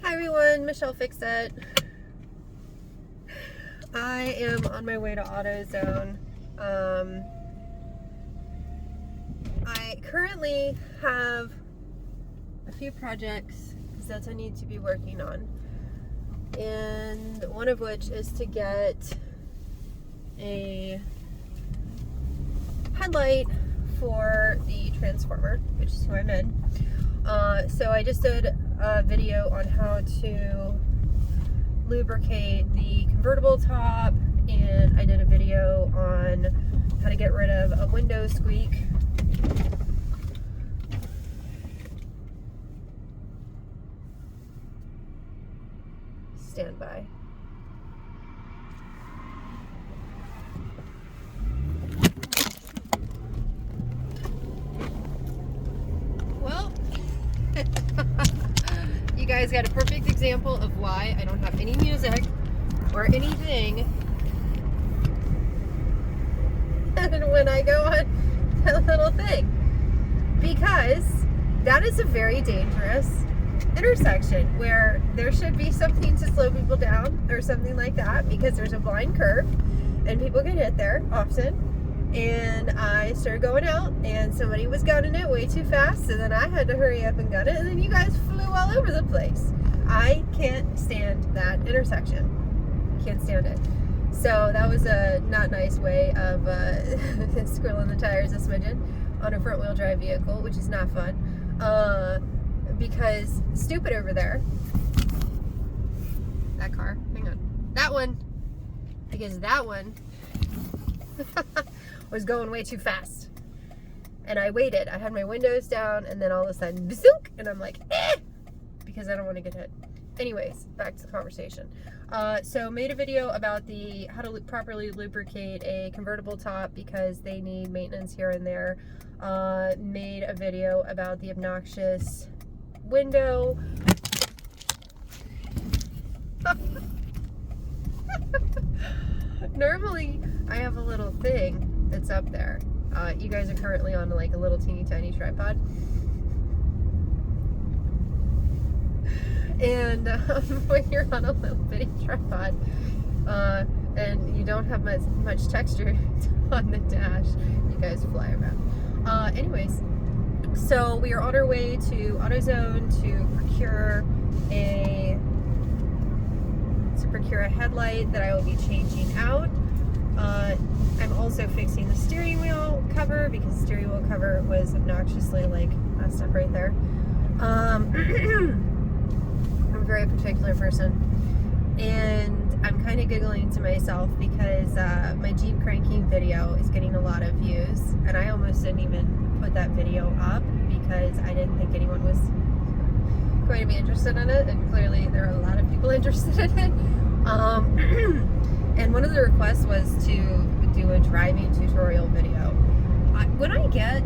Hi everyone, Michelle Fix-It. I am on my way to AutoZone. I currently have a few projects that I need to be working on, and one of which is to get a headlight for the transformer, which is who I'm in. So I just did a video on how to lubricate the convertible top, and I did a video on how to get rid of a window squeak. Stand by. Well, you guys got a perfect example of why I don't have any music or anything when I go on that little thing, because that is a very dangerous intersection where there should be something to slow people down or something like that, because there's a blind curve and people get hit there often. And I started going out and somebody was gunning it way too fast, and then I had to hurry up and gun it, and then you guys flew all over the place. I can't stand that intersection. Can't stand it. So that was a not nice way of squirreling the tires a smidgen on a front wheel drive vehicle, which is not fun. Because stupid over there. That car, hang on. That one, because that one was going way too fast. And I waited. I had my windows down, and then all of a sudden, zook, and I'm like, eh! Because I don't want to get hit. Anyways, back to the conversation. So made a video about how to properly lubricate a convertible top, because they need maintenance here and there. Made a video about the obnoxious window. Normally, I have a little thing that's up there. You guys are currently on like a little teeny tiny tripod. And when you're on a little bitty tripod, and you don't have much texture on the dash, you guys fly around. Anyways, so we are on our way to AutoZone to procure a headlight that I will be changing out. I'm also fixing the steering wheel cover, because the steering wheel cover was obnoxiously like messed up right there. I'm a very particular person, and I'm kind of giggling to myself because my Jeep cranking video is getting a lot of views, and I almost didn't even put that video up because I didn't think anyone was going to be interested in it, and clearly there are a lot of people interested in it. And one of the requests was to do a driving tutorial video. When I get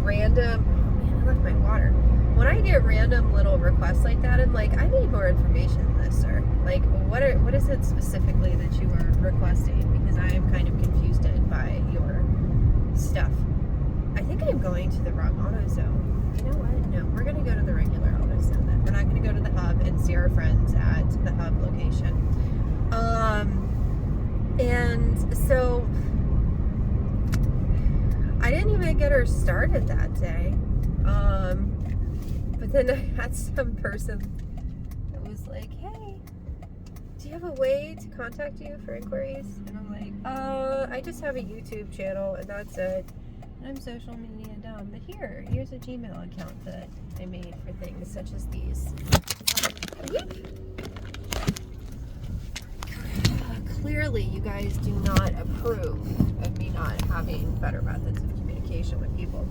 random, oh man, I left my water. When I get random little requests like that, I'm like, I need more information than this, sir. Like, what is it specifically that you are requesting? Because I am kind of confused by your stuff. I think I'm going to the wrong AutoZone. You know what? No, we're going to go to the regular AutoZone then. We're not going to go to the hub and see our friends at the hub location. And so I didn't even get her started that day. But then I had some person that was like, hey, do you have a way to contact you for inquiries? And I'm like, I just have a YouTube channel, and that's it. And I'm social media dumb. But here's a Gmail account that I made for things such as these. Clearly, you guys do not approve of me not having better methods of communication with people.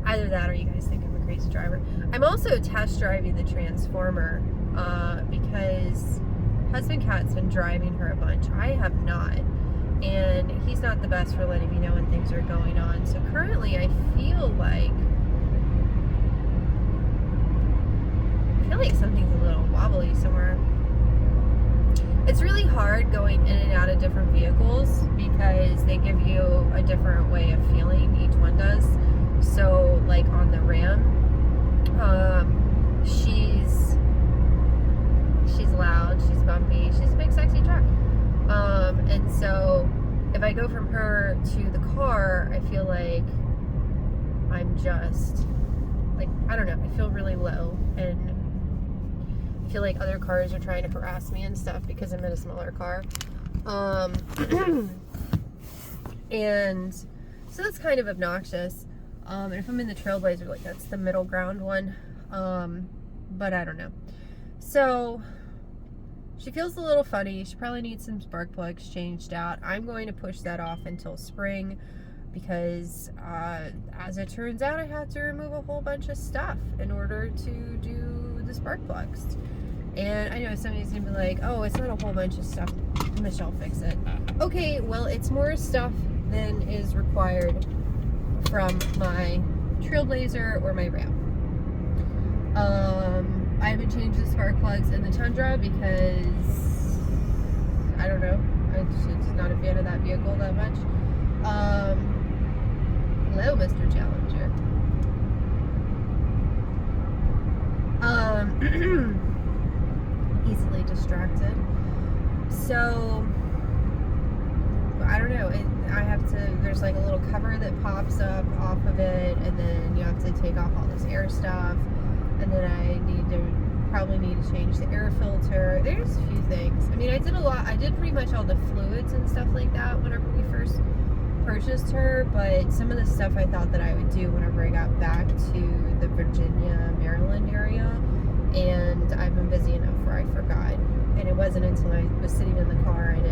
Either that, or you guys think I'm a crazy driver. I'm also test driving the transformer because husband Cat's been driving her a bunch. I have not, and he's not the best for letting me know when things are going on. So currently, I feel like something's a little wobbly somewhere. It's really hard going in and out of different vehicles because they give you a different way of feeling. Each one does. So, like on the Ram, she's if I go from her to the car, I feel like I'm just, like, I don't know, I feel really low, and I feel like other cars are trying to harass me and stuff because I'm in a smaller car. And so that's kind of obnoxious. And if I'm in the Trailblazer, like, that's the middle ground one. But I don't know. So she feels a little funny. She probably needs some spark plugs changed out. I'm going to push that off until spring because, as it turns out, I had to remove a whole bunch of stuff in order to do the spark plugs. And I know somebody's gonna be like, oh, it's not a whole bunch of stuff, Michelle, fix it. Okay, well, it's more stuff than is required from my Trailblazer or my Ram. I haven't changed the spark plugs in the Tundra because, I don't know, I'm just not a fan of that vehicle that much. Hello, Mr. Challenger. Easily distracted. So, I don't know, I have to, there's like a little cover that pops up off of it, and then you have to take off all this air stuff, and then I probably need to change the air filter. There's a few things. I mean, I did pretty much all the fluids and stuff like that whenever we first purchased her, but some of the stuff I thought that I would do whenever I got back to the Virginia, Maryland area, and I've been busy enough where I forgot. And it wasn't until I was sitting in the car, and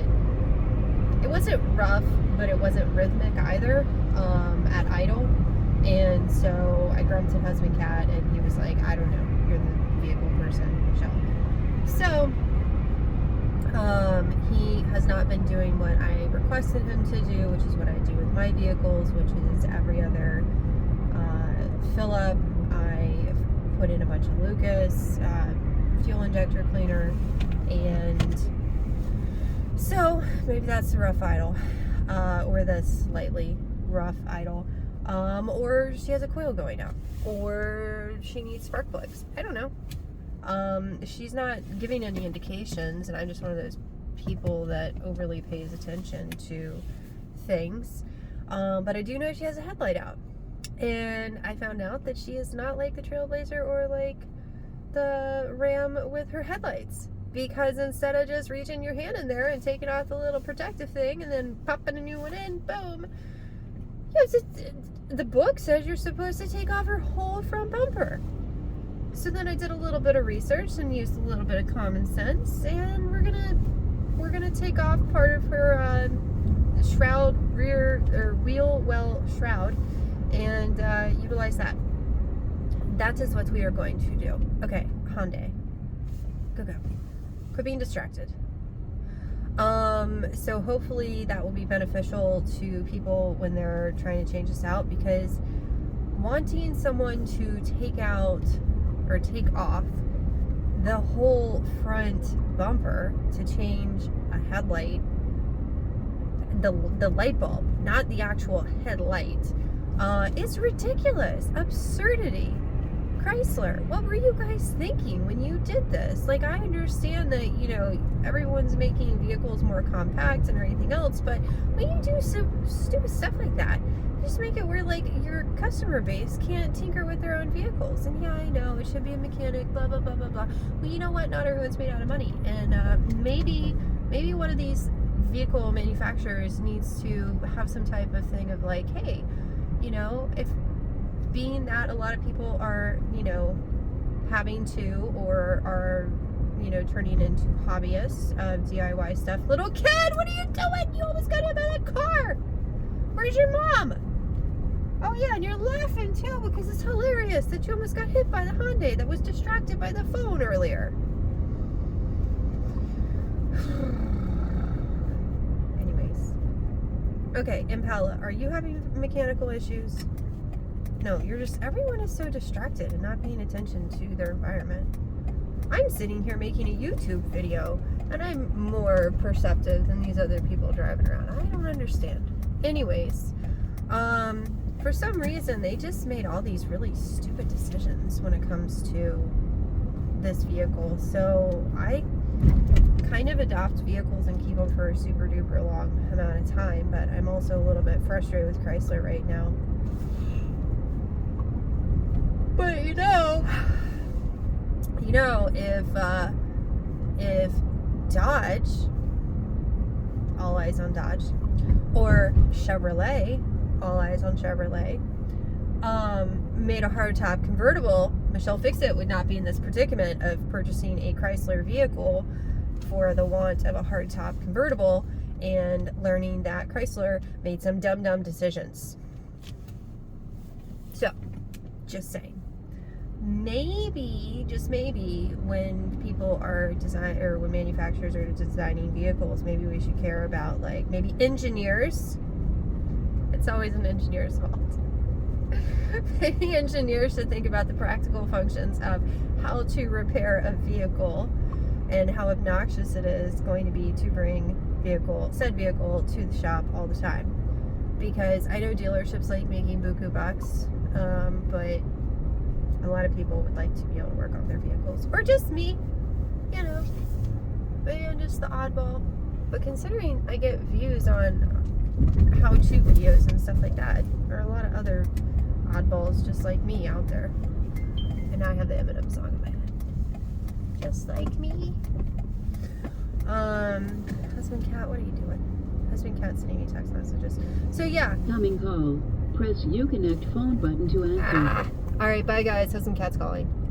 it wasn't rough, but it wasn't rhythmic either, at idle. And so I grunted husband cat, and he was like, I don't know, you're the vehicle person, Michelle. So he has not been doing what I requested him to do, which is what I do with my vehicles, which is every other fill up, I put in a bunch of Lucas, fuel injector cleaner, and so maybe that's the rough idle, or the slightly rough idle, or she has a coil going out, or she needs spark plugs. I don't know. She's not giving any indications, and I'm just one of those people that overly pays attention to things. But I do know she has a headlight out, and I found out that she is not like the Trailblazer or like the Ram with her headlights, because instead of just reaching your hand in there and taking off the little protective thing and then popping a new one in, boom, the book says you're supposed to take off her whole front bumper. So then I did a little bit of research and used a little bit of common sense, and we're gonna take off part of her shroud, rear or wheel well shroud, and utilize that. That is what we are going to do. Okay, Hyundai, go. Quit being distracted. So hopefully that will be beneficial to people when they're trying to change this out, because wanting someone to take out or take off the whole front bumper to change a headlight, the light bulb, not the actual headlight, is ridiculous. Absurdity. Chrysler, what were you guys thinking when you did this? Like, I understand that, you know, everyone's making vehicles more compact and everything else, but when you do some stupid stuff like that, just make it where, like, your customer base can't tinker with their own vehicles. And yeah, I know it should be a mechanic, blah blah blah blah blah. Well, you know what? Not everyone's made out of money, and maybe one of these vehicle manufacturers needs to have some type of thing of like, hey, you know, if being that a lot of people are, you know, having to or are, you know, turning into hobbyists of DIY stuff. Little kid, what are you doing? You almost got hit by that car. Where's your mom? Oh yeah, and you're laughing too because it's hilarious that you almost got hit by the Hyundai that was distracted by the phone earlier. Anyways. Okay, Impala, are you having mechanical issues? No, you're just, everyone is so distracted and not paying attention to their environment. I'm sitting here making a YouTube video, and I'm more perceptive than these other people driving around. I don't understand. Anyways, for some reason, they just made all these really stupid decisions when it comes to this vehicle. So kind of adopt vehicles and keep them for a super duper long amount of time, but I'm also a little bit frustrated with Chrysler right now. But if Dodge, all eyes on Dodge, or Chevrolet, all eyes on Chevrolet, made a hardtop convertible, Michelle Fixit would not be in this predicament of purchasing a Chrysler vehicle for the want of a hardtop convertible and learning that Chrysler made some dumb decisions. So, just saying. Maybe, just maybe, when people are when manufacturers are designing vehicles, maybe we should care about, like, maybe engineers. It's always an engineer's fault. Maybe engineers should think about the practical functions of how to repair a vehicle and how obnoxious it is going to be to bring said vehicle to the shop all the time. Because I know dealerships like making buku bucks, but a lot of people would like to be able to work on their vehicles. Or just me, maybe I'm just the oddball. But considering I get views on how-to videos and stuff like that, there are a lot of other oddballs just like me out there. And now I have the Eminem song in my head. Just like me. Husband Cat, what are you doing? Husband Cat sending me text messages. So yeah. Coming call. Press Uconnect phone button to answer. Alright, bye guys. Husband Cat's calling.